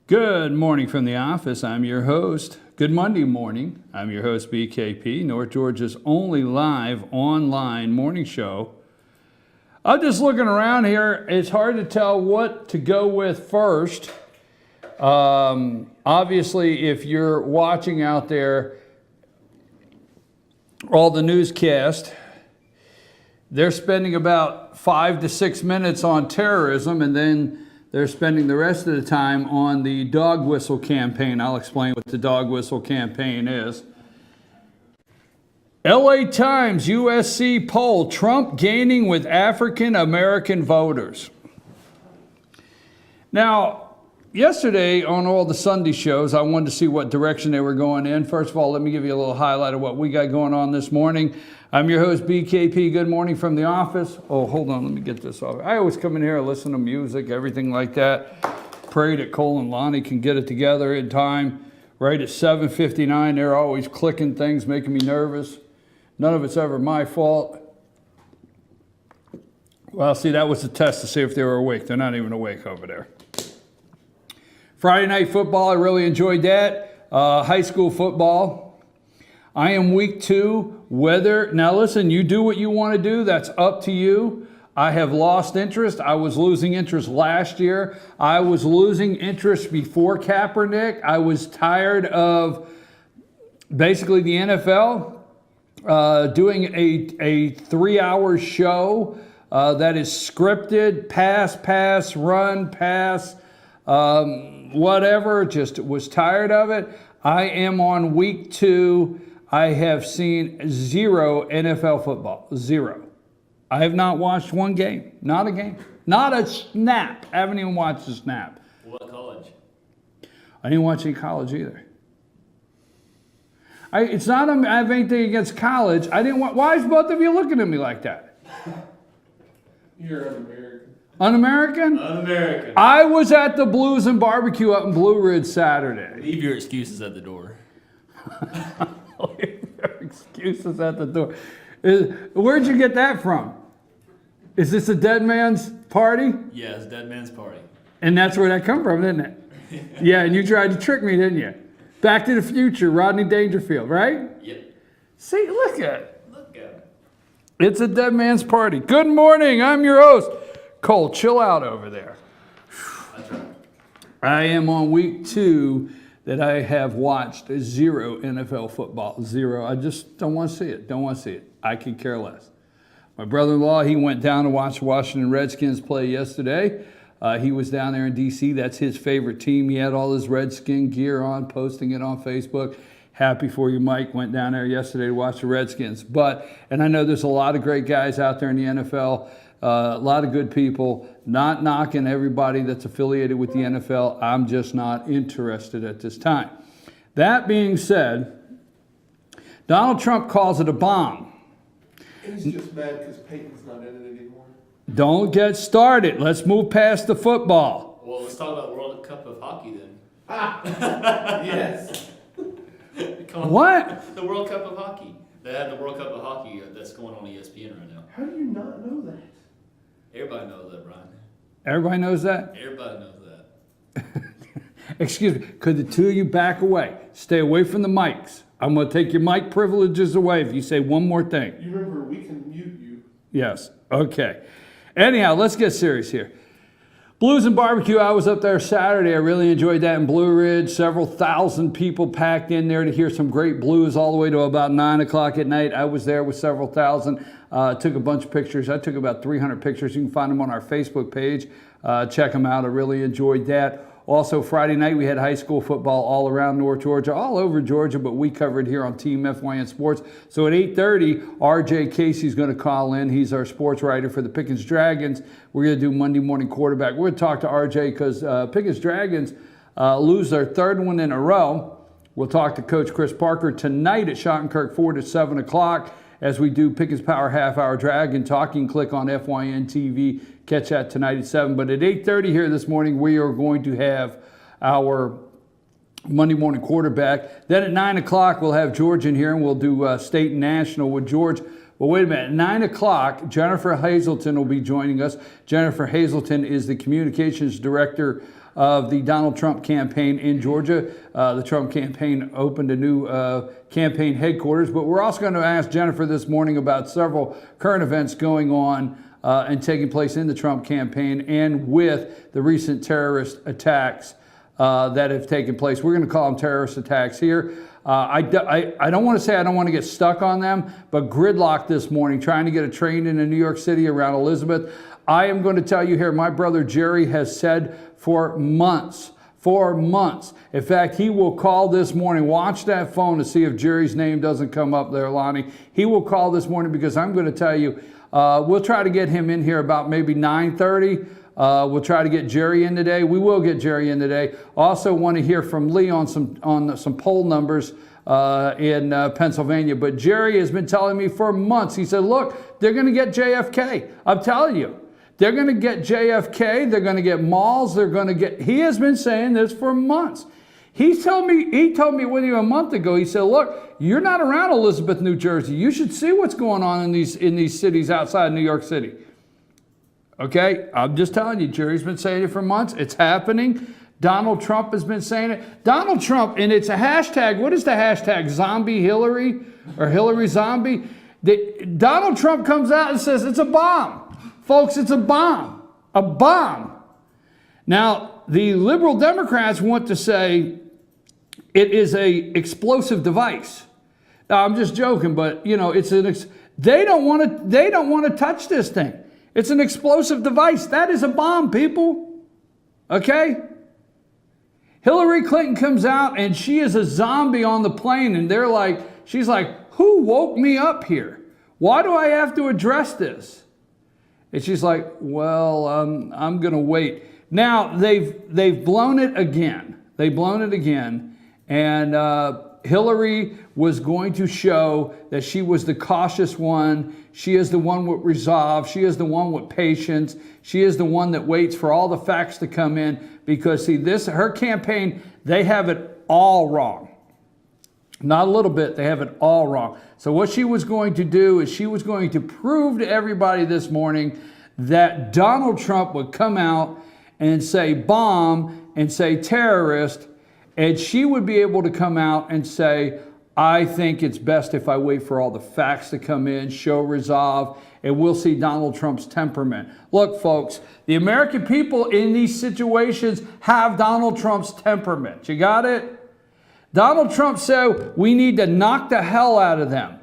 Good morning from the office. I'm your host. Good Monday morning. I'm your host, BKP, North Georgia's only live online morning show. I'm just looking around here. It's hard to tell what to go with first. Obviously, if you're watching out there, all the newscast, they're spending about 5 to 6 minutes on terrorism, and then they're spending the rest of the time on the dog whistle campaign. I'll explain what the dog whistle campaign is. LA Times USC poll, Trump gaining with African American voters. Now, yesterday on all the Sunday shows, I wanted to see what direction they were going in. First of all, let me give you a little highlight of what we got going on this morning. I'm your host, BKP. Good morning from the office. Oh, hold on. Let me get this off. I always come in here and listen to music, everything like that. Pray that Cole and Lonnie can get it together in time. Right at 7:59, they're always clicking things, making me nervous. None of it's ever my fault. Well, see, that was a test to see if they were awake. They're not even awake over there. Friday night football, I really enjoyed that. High school football. I am week 2. Now listen, you do what you want to do. That's up to you. I have lost interest. I was losing interest last year. I was losing interest before Kaepernick. I was tired of basically the NFL doing a 3-hour show that is scripted, pass, run, pass, whatever. Just was tired of it. I am on week 2. I have seen 0 NFL football. 0. I have not watched one game. Not a game. Not a snap. I haven't even watched a snap. What college? I didn't watch any college either. It's not I have anything against college. I didn't want. Why is both of you looking at me like that? You're un-American. Un-American? Un-American. I was at the Blues and Barbecue up in Blue Ridge Saturday. Leave your excuses at the door. Excuses at the door. Where'd you get that from? Is this a dead man's party? Yeah, it's dead man's party. And that's where that come from, didn't it? Yeah, and you tried to trick me, didn't you? Back to the Future, Rodney Dangerfield, right? Yep. See, look at it. Look at it. It's a dead man's party. Good morning, I'm your host. Cole, chill out over there. That's right. I am on week 2 that I have watched 0 NFL football. 0. I just don't want to see it. Don't want to see it. I could care less. My brother-in-law, he went down to watch Washington Redskins play yesterday. He was down there in D.C. That's his favorite team. He had all his Redskin gear on, posting it on Facebook. Happy for you, Mike. Went down there yesterday to watch the Redskins. And I know there's a lot of great guys out there in the NFL. A lot of good people, not knocking everybody that's affiliated with the NFL. I'm just not interested at this time. That being said, Donald Trump calls it a bomb. He's just mad because Peyton's not in it anymore. Don't get started. Let's move past the football. Well, let's talk about World Cup of Hockey then. Yes. Come on. What? The World Cup of Hockey. They have the World Cup of Hockey that's going on ESPN right now. How do you not know that? Everybody knows that, Brian. Everybody knows that? Everybody knows that. Excuse me. Could the two of you back away? Stay away from the mics. I'm going to take your mic privileges away if you say one more thing. You remember, we can mute you. Yes. Okay. Anyhow, let's get serious here. Blues and Barbecue, I was up there Saturday. I really enjoyed that in Blue Ridge. Several thousand people packed in there to hear some great blues all the way to about 9 o'clock at night. I was there with several thousand. Took a bunch of pictures. I took about 300 pictures. You can find them on our Facebook page. Check them out. I really enjoyed that. Also, Friday night, we had high school football all around North Georgia, all over Georgia, but we covered here on Team FYN Sports. So at 8:30, R.J. Casey's going to call in. He's our sports writer for the Pickens Dragons. We're going to do Monday morning quarterback. We're going to talk to R.J. because Pickens Dragons lose their 3rd one in a row. We'll talk to Coach Chris Parker tonight at Schottenkirk Ford at 7 o'clock as we do Pickens Power Half-Hour Dragon Talking. Click on FYN TV. Catch that tonight at 7. But at 8:30 here this morning, we are going to have our Monday morning quarterback. Then at 9 o'clock, we'll have George in here, and we'll do state and national with George. Well, wait a minute. 9 o'clock, Jennifer Hazelton will be joining us. Jennifer Hazelton is the communications director of the Donald Trump campaign in Georgia. The Trump campaign opened a new campaign headquarters, but we're also going to ask Jennifer this morning about several current events going on and taking place in the Trump campaign and with the recent terrorist attacks that have taken place. We're going to call them terrorist attacks here. I don't want to say I don't want to get stuck on them, but gridlock this morning, trying to get a train into New York City around Elizabeth. I am going to tell you here, my brother Jerry has said for months, in fact, he will call this morning. Watch that phone to see if Jerry's name doesn't come up there, Lonnie. He will call this morning because I'm going to tell you, we'll try to get him in here about maybe 9:30. We'll try to get Jerry in today. We will get Jerry in today. Also want to hear from Lee on some poll numbers in Pennsylvania. But Jerry has been telling me for months. He said, look, they're going to get JFK. I'm telling you. They're going to get JFK. They're going to get malls. They're going to get... He has been saying this for months. He told me with you a month ago, he said, look, you're not around Elizabeth, New Jersey. You should see what's going on in these cities outside New York City. Okay, I'm just telling you, Jerry's been saying it for months. It's happening. Donald Trump has been saying it. Donald Trump, and it's a hashtag. What is the hashtag? Zombie Hillary or Hillary Zombie? Donald Trump comes out and says it's a bomb. Folks, it's a bomb. A bomb. Now, the liberal Democrats want to say it is a explosive device. Now, I'm just joking, but you know, they don't want to touch this thing. It's an explosive device. That is a bomb, people. Okay? Hillary Clinton comes out and she is a zombie on the plane, and she's like, who woke me up here? Why do I have to address this? And she's like, well, I'm going to wait. Now, they've blown it again. They've blown it again. And Hillary was going to show that she was the cautious one. She is the one with resolve. She is the one with patience. She is the one that waits for all the facts to come in. Because, see, her campaign, they have it all wrong. Not a little bit, they have it all wrong. So what she was going to do is she was going to prove to everybody this morning that Donald Trump would come out and say bomb and say terrorist, and she would be able to come out and say, I think it's best if I wait for all the facts to come in, show resolve, and we'll see Donald Trump's temperament. Look, folks, the American people in these situations have Donald Trump's temperament. You got it? Donald Trump said we need to knock the hell out of them.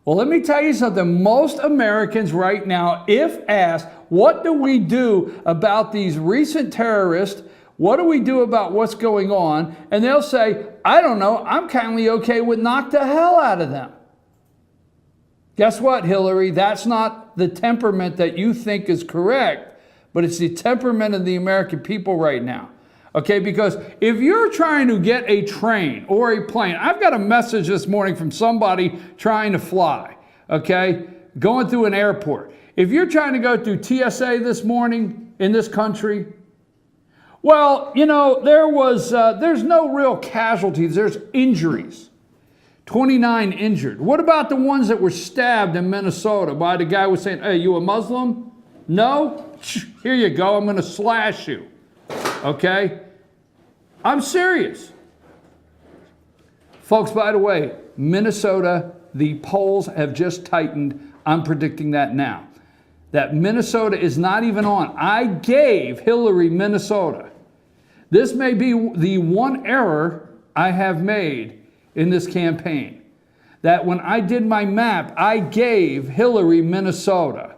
Well, let me tell you something. Most Americans right now, if asked, what do we do about these recent terrorists? What do we do about what's going on? And they'll say, I don't know. I'm kind of okay with knock the hell out of them. Guess what, Hillary? That's not the temperament that you think is correct, but it's the temperament of the American people right now. Okay, because if you're trying to get a train or a plane, I've got a message this morning from somebody trying to fly, okay, going through an airport. If you're trying to go through TSA this morning in this country, well, you know, there's no real casualties, there's injuries. 29 injured. What about the ones that were stabbed in Minnesota by the guy who was saying, hey, you a Muslim? No? Here you go, I'm going to slash you. Okay? I'm serious. Folks, by the way, Minnesota, the polls have just tightened. I'm predicting that now. That Minnesota is not even on. I gave Hillary Minnesota. This may be the one error I have made in this campaign. That when I did my map, I gave Hillary Minnesota.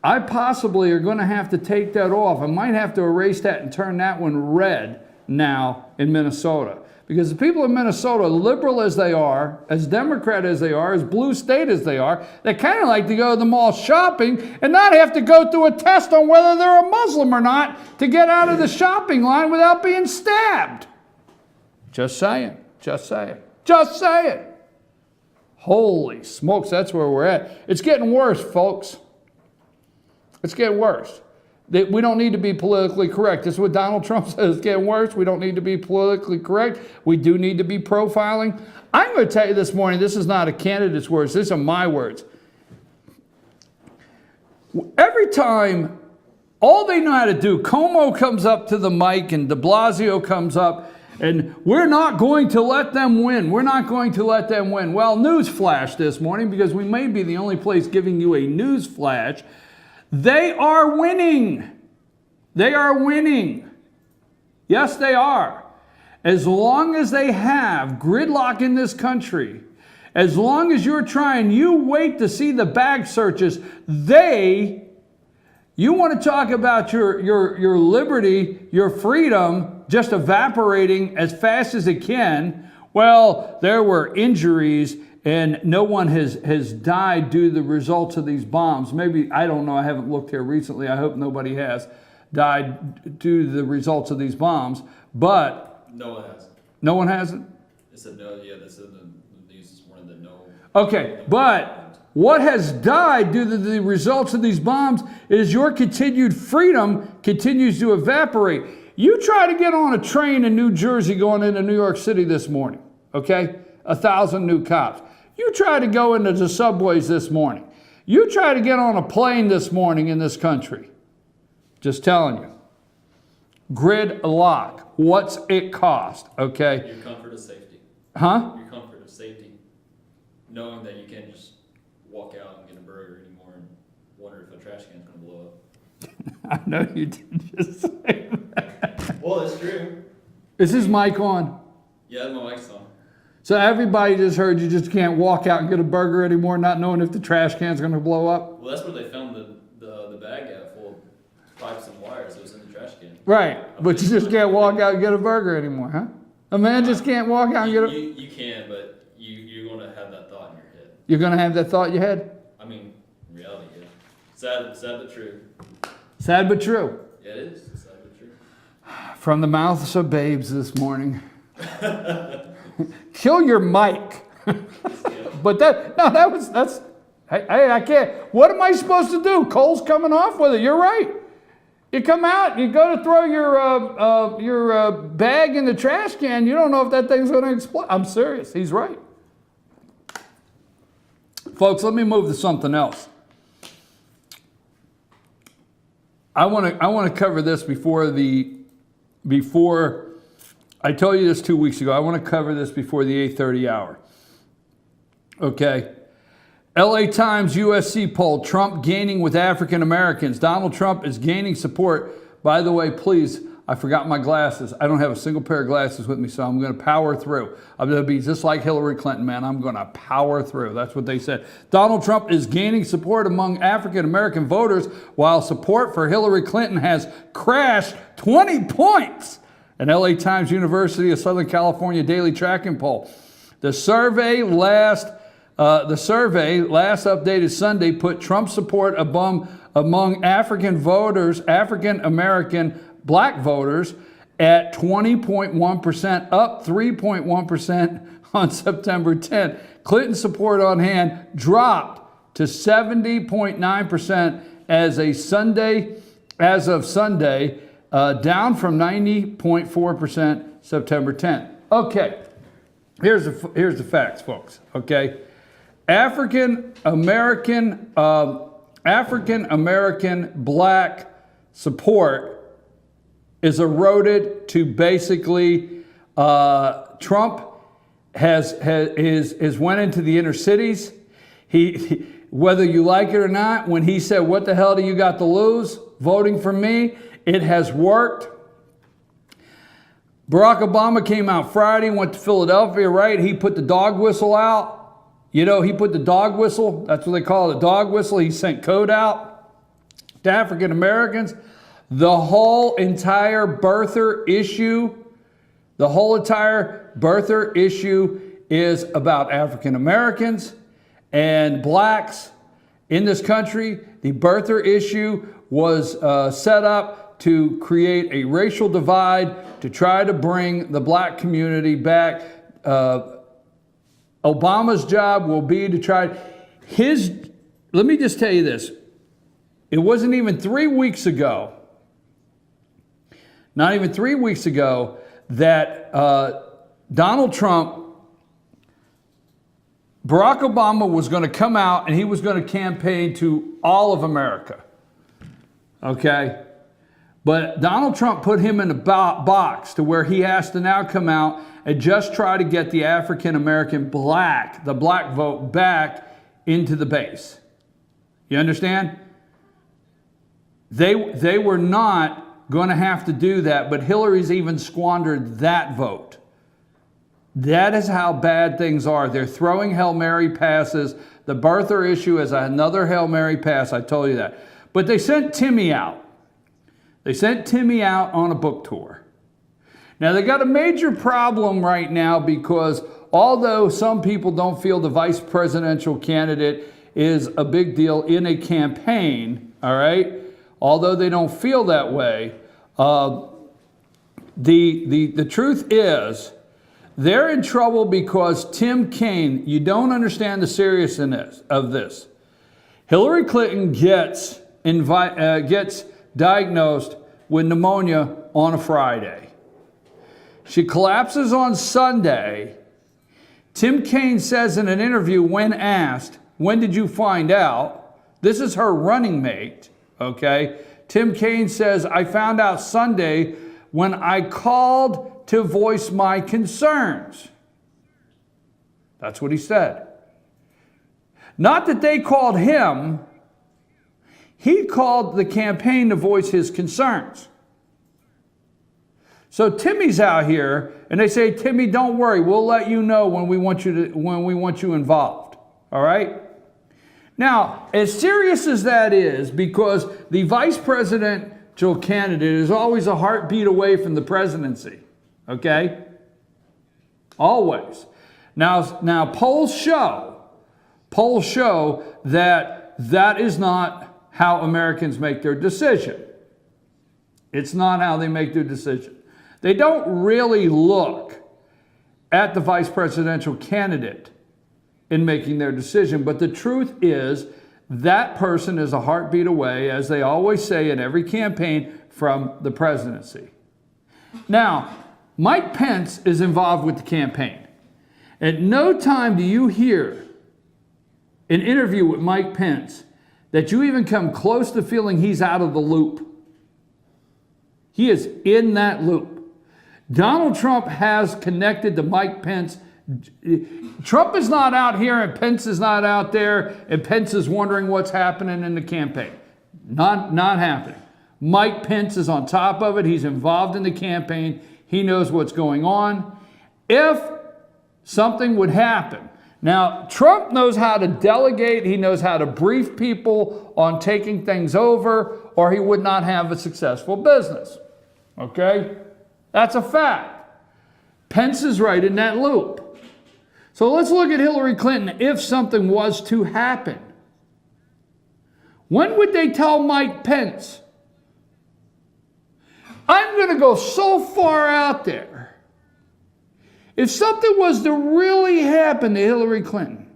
I possibly are going to have to take that off. I might have to erase that and turn that one red now in Minnesota. Because the people of Minnesota, liberal as they are, as Democrat as they are, as blue state as they are, they kind of like to go to the mall shopping and not have to go through a test on whether they're a Muslim or not to get out of the shopping line without being stabbed. Just saying. Just saying. Just saying. Holy smokes, that's where we're at. It's getting worse, folks. It's getting worse. That we don't need to be politically correct. This is what Donald Trump says. It's getting worse. We don't need to be politically correct. We do need to be profiling. I'm going to tell you this morning, this is not a candidate's words. These are my words. Every time, all they know how to do, Como comes up to the mic and de Blasio comes up, and we're not going to let them win. We're not going to let them win. Well, news flash this morning, because we may be the only place giving you a news flash. They are winning. They are winning. Yes, they are. As long as they have gridlock in this country, as long as you're trying, you wait to see the bag searches. You want to talk about your liberty, your freedom just evaporating as fast as it can. Well, there were injuries and no one has died due to the results of these bombs. Maybe, I don't know, I haven't looked here recently. I hope nobody has died due to the results of these bombs. But No one has. No one hasn't? They said no, yeah, they said in the news this morning that no. Okay, but what has died due to the results of these bombs is your continued freedom continues to evaporate. You try to get on a train in New Jersey going into New York City this morning, okay? 1,000 new cops. You try to go into the subways this morning. You try to get on a plane this morning in this country. Just telling you. Gridlock. What's it cost, okay? Your comfort of safety. Huh? Your comfort of safety. Knowing that you can't just walk out and get a burger anymore and wonder if a trash can's going to blow up. I know you did just say that. Well, it's true. Is his mic on? Yeah, my mic's on. So everybody just heard you just can't walk out and get a burger anymore, not knowing if the trash can's going to blow up? Well, that's where they found the bag at, full of pipes and wires that was in the trash can. Right, but you just can't walk out and get a burger anymore, huh? A man just can't walk out and get a... You can, but you're going to have that thought in your head. You're going to have that thought in your head? I mean, in reality, yeah. Sad but true. Sad but true. Yeah, it is. Sad but true. From the mouths of babes this morning. Kill your mic. But that's, hey, I can't. What am I supposed to do? Coal's coming off with it. You're right. You come out, you go to throw your bag in the trash can, you don't know if that thing's going to explode. I'm serious. He's right. Folks, let me move to something else. I want to cover this before I told you this 2 weeks ago. I want to cover this before the 8:30 hour. Okay. LA Times USC poll, Trump gaining with African Americans. Donald Trump is gaining support. By the way, please, I forgot my glasses. I don't have a single pair of glasses with me, so I'm going to power through. I'm going to be just like Hillary Clinton, man. I'm going to power through. That's what they said. Donald Trump is gaining support among African American voters, while support for Hillary Clinton has crashed 20 points. An LA Times University of Southern California daily tracking poll. The survey last updated Sunday put Trump support among African voters, African American black voters, at 20.1%, up 3.1% on September 10th. Clinton's support on hand dropped to 70.9% as of Sunday, down from 90.4% September 10th. Okay, here's the facts, folks. Okay. African American black support is eroded to basically Trump has went into the inner cities. He whether you like it or not, when he said, "What the hell do you got to lose? Voting for me," it has worked. Barack Obama came out Friday, went to Philadelphia, right? He put the dog whistle out. You know, he put the dog whistle. That's what they call it, a dog whistle. He sent code out to African Americans. The whole entire birther issue is about African Americans and blacks in this country. The birther issue was set up to create a racial divide, to try to bring the black community back. Obama's job will be to try let me just tell you this. It wasn't even 3 weeks ago not even 3 weeks ago, that Donald Trump, Barack Obama was going to come out and he was going to campaign to all of America. Okay? But Donald Trump put him in a box to where he has to now come out and just try to get the African American the black vote back into the base. You understand? They were not going to have to do that, but Hillary's even squandered that vote. That is how bad things are. They're throwing Hail Mary passes. The birther issue is another Hail Mary pass. I told you that. But they sent Timmy out. They sent Timmy out on a book tour. Now, they got a major problem right now because although some people don't feel the vice presidential candidate is a big deal in a campaign, all right, although they don't feel that way, the truth is they're in trouble because Tim Kaine, you don't understand the seriousness of this. Hillary Clinton gets diagnosed with pneumonia on a Friday. She collapses on Sunday. Tim Kaine says in an interview when asked, when did you find out? This is her running mate, okay? Tim Kaine says, I found out Sunday when I called to voice my concerns. That's what he said. Not that they called him. He called the campaign to voice his concerns. So Timmy's out here, and they say, Timmy, don't worry. We'll let you know when we want you involved. All right? Now, as serious as that is, because the vice presidential candidate is always a heartbeat away from the presidency. Okay? Always. Now polls show that is not how Americans make their decision. It's not how they make their decision. They don't really look at the vice presidential candidate in making their decision, but the truth is that person is a heartbeat away, as they always say in every campaign, from the presidency. Now, Mike Pence is involved with the campaign. At no time do you hear an interview with Mike Pence that you even come close to feeling he's out of the loop. He is in that loop. Donald Trump has connected to Mike Pence. Trump is not out here and Pence is not out there and Pence is wondering what's happening in the campaign. Not happening. Mike Pence is on top of it. He's involved in the campaign. He knows what's going on. If something would happen. Now, Trump knows how to delegate. He knows how to brief people on taking things over, or he would not have a successful business. Okay? That's a fact. Pence is right in that loop. So let's look at Hillary Clinton if something was to happen. When would they tell Mike Pence? I'm going to go so far out there. If something was to really happen to Hillary Clinton,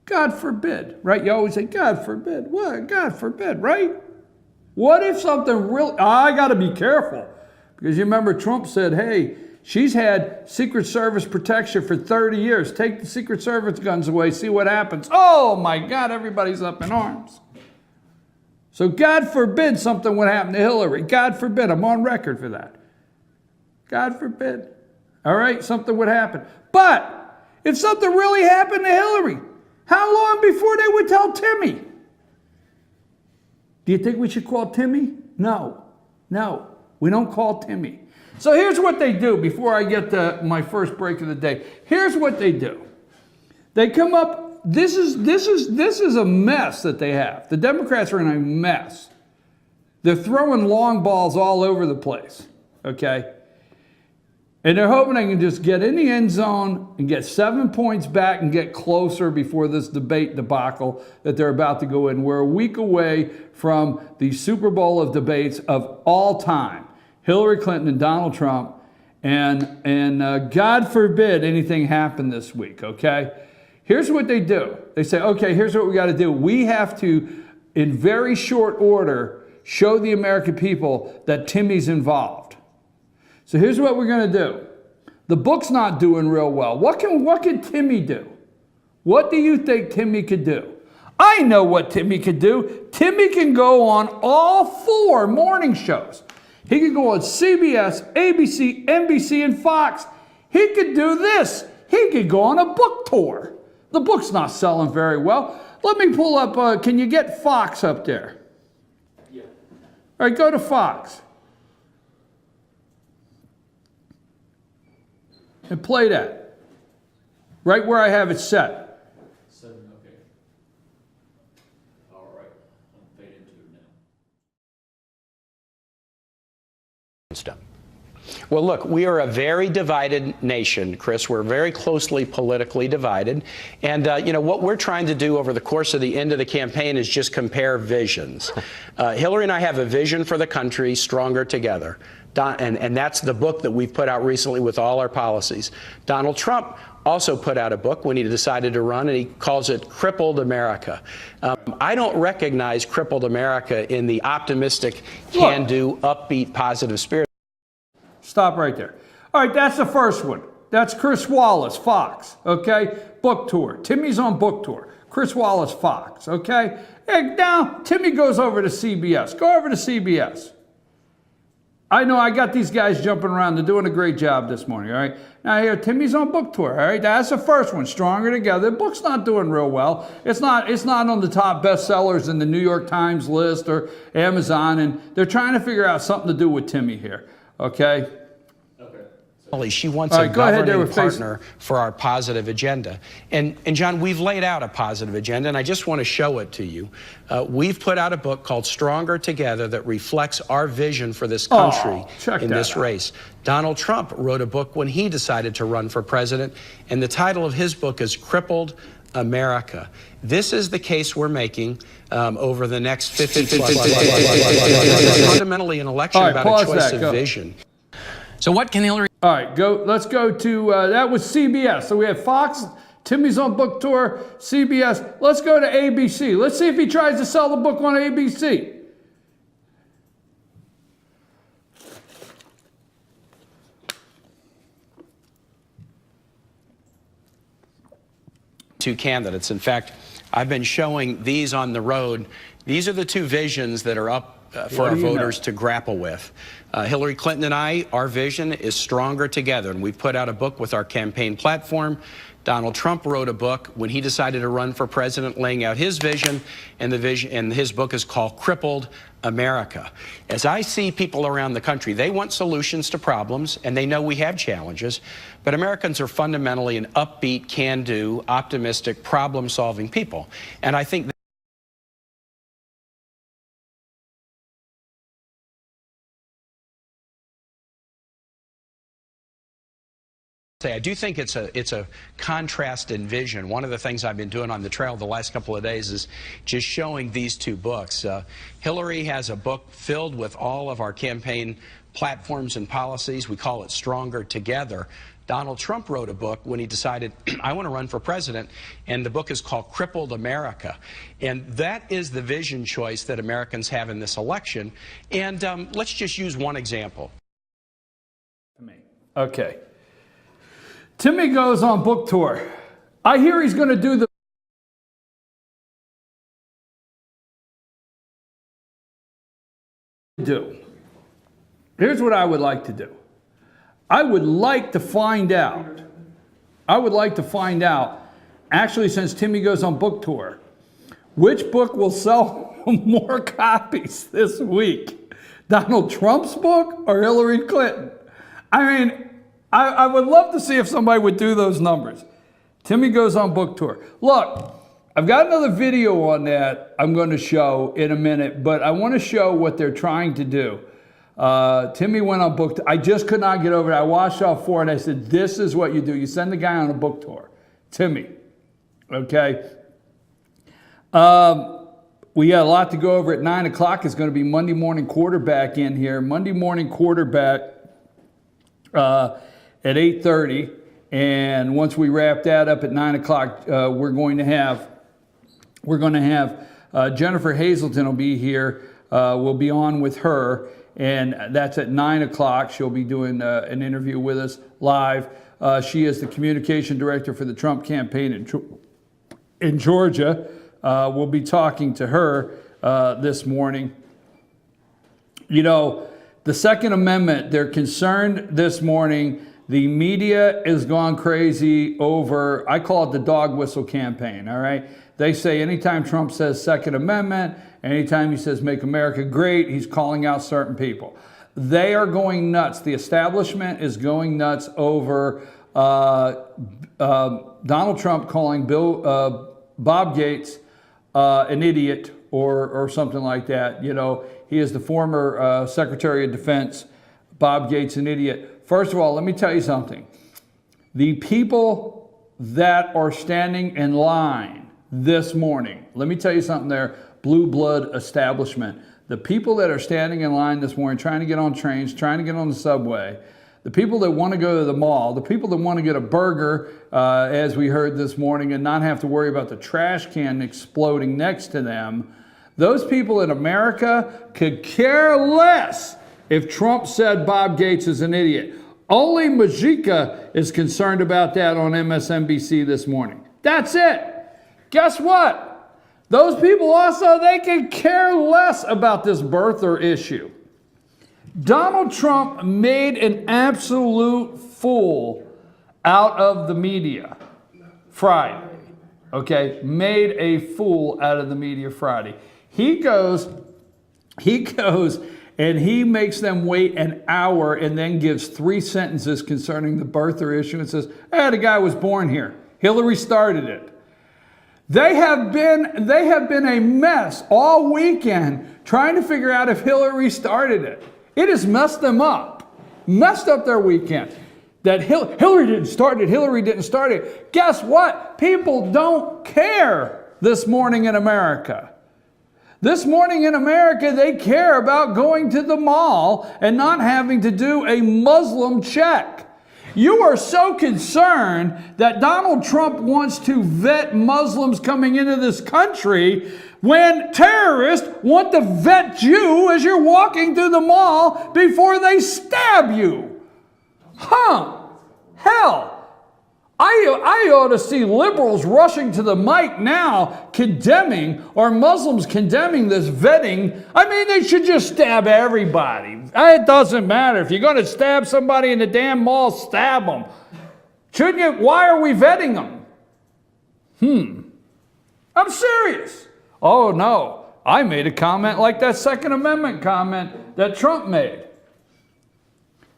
God forbid, right? You always say, God forbid. What? God forbid, right? What if something really, I got to be careful. Because you remember Trump said, hey, she's had Secret Service protection for 30 years. Take the Secret Service guns away, see what happens. Oh my God, everybody's up in arms. So God forbid something would happen to Hillary. God forbid, I'm on record for that. God forbid. All right, something would happen. But if something really happened to Hillary, how long before they would tell Timmy? Do you think we should call Timmy? No, we don't call Timmy. So here's what they do before I get to my first break of the day. Here's what they do. They come up, this is a mess that they have. The Democrats are in a mess. They're throwing long balls all over the place, okay? And they're hoping they can just get in the end zone and get 7 points back and get closer before this debate debacle that they're about to go in. We're a week away from the Super Bowl of debates of all time. Hillary Clinton and Donald Trump. And God forbid anything happen this week, okay? Here's what they do. They say, okay, here's what we got to do. We have to, in very short order, show the American people that Timmy's involved. So here's what we're going to do. The book's not doing real well. What can Timmy do? What do you think Timmy could do? I know what Timmy could do. Timmy can go on all 4 morning shows. He could go on CBS, ABC, NBC, and Fox. He could do this. He could go on a book tour. The book's not selling very well. Let me pull up, can you get Fox up there? Yeah. All right, go to Fox. And play that. Right where I have it set. 7, okay. All right, I'm fade into it now. Well, look, we are a very divided nation, Chris. We're very closely politically divided. And, what we're trying to do over the course of the end of the campaign is just compare visions. Hillary and I have a vision for the country, Stronger Together. And that's the book that we've put out recently with all our policies. Donald Trump also put out a book when he decided to run, and he calls it Crippled America. I don't recognize Crippled America in the optimistic, can-do, upbeat, positive spirit. Stop right there. All right, that's the first one. That's Chris Wallace, Fox, okay? Book tour. Timmy's on book tour. Chris Wallace, Fox, okay? And now Timmy goes over to CBS. Go over to CBS. I know I got these guys jumping around. They're doing a great job this morning, all right? Now here, Timmy's on book tour, all right? That's the first one, Stronger Together. The book's not doing real well. It's not on the top bestsellers in the New York Times list or Amazon, and they're trying to figure out something to do with Timmy here, okay? She wants a governing partner for our positive agenda. And John, we've laid out a positive agenda, and I just want to show it to you. We've put out a book called Stronger Together that reflects our vision for this country in this race. Donald Trump wrote a book when he decided to run for president, and the title of his book is Crippled America. This is the case we're making over the next 50 plus. It's fundamentally an election about a choice of vision. So what can Hillary... All right, let's go to, that was CBS. So we have Fox, Timmy's on book tour, CBS. Let's go to ABC. Let's see if he tries to sell the book on ABC. Two candidates. In fact, I've been showing these on the road. These are the 2 visions that are up for our voters to grapple with. Hillary Clinton and I, our vision is Stronger Together, and we put out a book with our campaign platform. Donald Trump wrote a book when he decided to run for president, laying out his vision, and his book is called Crippled America. As I see people around the country, they want solutions to problems, and they know we have challenges, but Americans are fundamentally an upbeat, can-do, optimistic, problem-solving people. And I think I do think it's a contrast in vision. One of the things I've been doing on the trail the last couple of days is just showing these 2 books. Hillary has a book filled with all of our campaign platforms and policies. We call it Stronger Together. Donald Trump wrote a book when he decided, I want to run for president, and the book is called Crippled America. And that is the vision choice that Americans have in this election. And let's just use one example. Okay. Timmy goes on book tour. I hear he's going to do the Here's what I would like to do. I would like to find out, actually, since Timmy goes on book tour, which book will sell more copies this week? Donald Trump's book or Hillary Clinton? I mean, I would love to see if somebody would do those numbers. Timmy goes on book tour. Look, I've got another video on that I'm going to show in a minute, but I want to show what they're trying to do. Timmy went on book tour. I just could not get over it. I watched all 4 and I said, this is what you do. You send the guy on a book tour. Timmy. Okay? We got a lot to go over at 9 o'clock. It's going to be Monday morning quarterback in here. Monday morning quarterback at 8:30, and once we wrap that up at 9 o'clock, we're going to have Jennifer Hazelton will be here will be on with her, and that's at 9 o'clock. She'll be doing an interview with us live. She is the communication director for the Trump campaign in Georgia. We'll be talking to her this morning. You know, the Second Amendment, they're concerned this morning. The media is gone crazy over, I call it the dog whistle campaign, all right? They say anytime Trump says Second Amendment, anytime he says make America great, he's calling out certain people. They are going nuts. The establishment is going nuts over Donald Trump calling Bob Gates an idiot or something like that. You know, he is the former Secretary of Defense, Bob Gates, an idiot. First of all, let me tell you something. The people that are standing in line this morning, let me tell you something there, blue blood establishment. The people that are standing in line this morning, trying to get on trains, trying to get on the subway, the people that want to go to the mall, the people that want to get a burger, as we heard this morning, and not have to worry about the trash can exploding next to them, those people in America could care less if Trump said Bob Gates is an idiot. Only Majika is concerned about that on MSNBC this morning. That's it. Guess what? Those people also, they can care less about this birther issue. Donald Trump made an absolute fool out of the media Friday. Okay, made a fool out of the media Friday. He goes and he makes them wait an hour and then gives 3 sentences concerning the birther issue and says, the guy was born here. Hillary started it. They have been a mess all weekend trying to figure out if Hillary started it. It has messed them up, messed up their weekend. That Hillary didn't start it, Hillary didn't start it. Guess what? People don't care this morning in America. This morning in America, they care about going to the mall and not having to do a Muslim check. You are so concerned that Donald Trump wants to vet Muslims coming into this country when terrorists want to vet you as you're walking through the mall before they stab you. Hell. I ought to see liberals rushing to the mic now condemning, or Muslims condemning this vetting. I mean, they should just stab everybody. It doesn't matter. If you're going to stab somebody in the damn mall, stab them. Shouldn't you? Why are we vetting them? I'm serious. Oh, no. I made a comment like that Second Amendment comment that Trump made.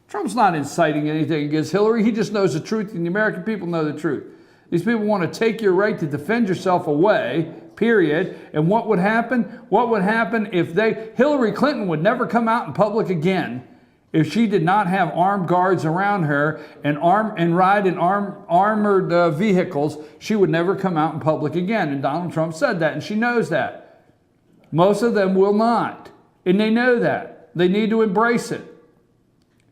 Trump's not inciting anything against Hillary. He just knows the truth, and the American people know the truth. These people want to take your right to defend yourself away, period. And what would happen? What would happen if Hillary Clinton would never come out in public again if she did not have armed guards around her and ride in armored vehicles. She would never come out in public again. And Donald Trump said that, and she knows that. Most of them will not. And they know that. They need to embrace it.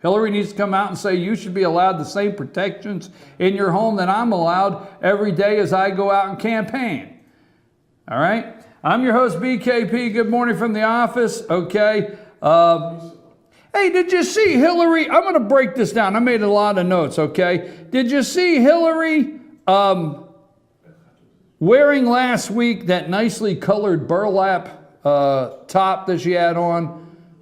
Hillary needs to come out and say, you should be allowed the same protections in your home that I'm allowed every day as I go out and campaign. All right? I'm your host, BKP. Good morning from the office. Okay. Hey, did you see Hillary? I'm going to break this down. I made a lot of notes, okay? Did you see Hillary wearing last week that nicely colored burlap top that she had on?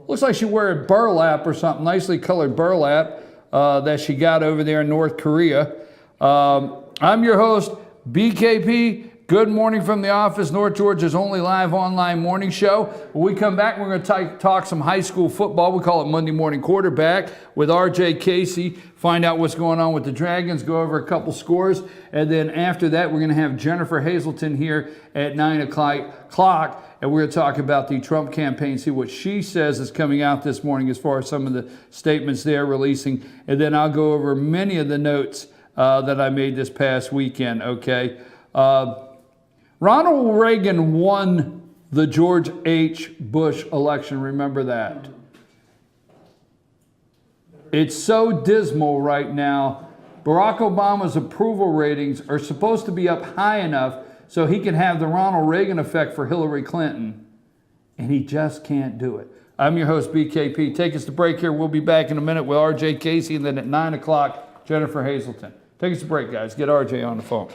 Looks like she wore burlap or something, nicely colored burlap that she got over there in North Korea. I'm your host, BKP. Good morning from the office, North Georgia's only live online morning show. When we come back, we're going to talk some high school football. We call it Monday Morning Quarterback with RJ Casey. Find out what's going on with the Dragons, go over a couple scores. And then after that, we're going to have Jennifer Hazelton here at 9 o'clock. And we're going to talk about the Trump campaign, see what she says is coming out this morning as far as some of the statements they're releasing. And then I'll go over many of the notes that I made this past weekend, okay? Ronald Reagan won the George H. Bush election. Remember that. It's so dismal right now. Barack Obama's approval ratings are supposed to be up high enough so he can have the Ronald Reagan effect for Hillary Clinton. and he just can't do it. I'm your host, BKP. Take us to break here. We'll be back in a minute with RJ Casey, and then at 9 o'clock, Jennifer Hazelton. Take us to break, guys. Get RJ on the phone.